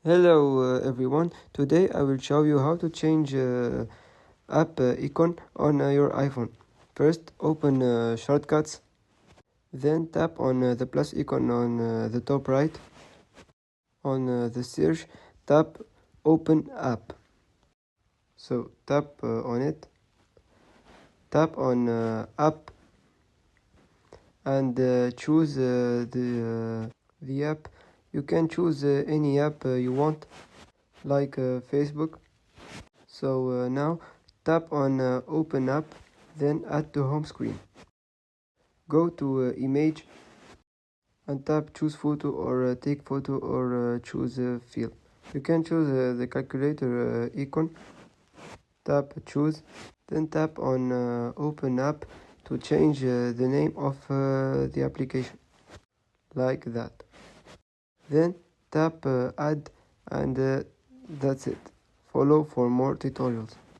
Hello everyone, today I will show you how to change app icon on your iPhone. First open shortcuts, then tap on the plus icon on the top right. On the search, tap open app. So tap on it, tap on app and choose the app. You can choose any app you want, like Facebook. So now tap on open app, then add to home screen. Go to image and tap choose photo or take photo or choose field. You can choose the calculator icon. Tap choose, then tap on open app to change the name of the application, like that. Then tap add and that's it. Follow for more tutorials.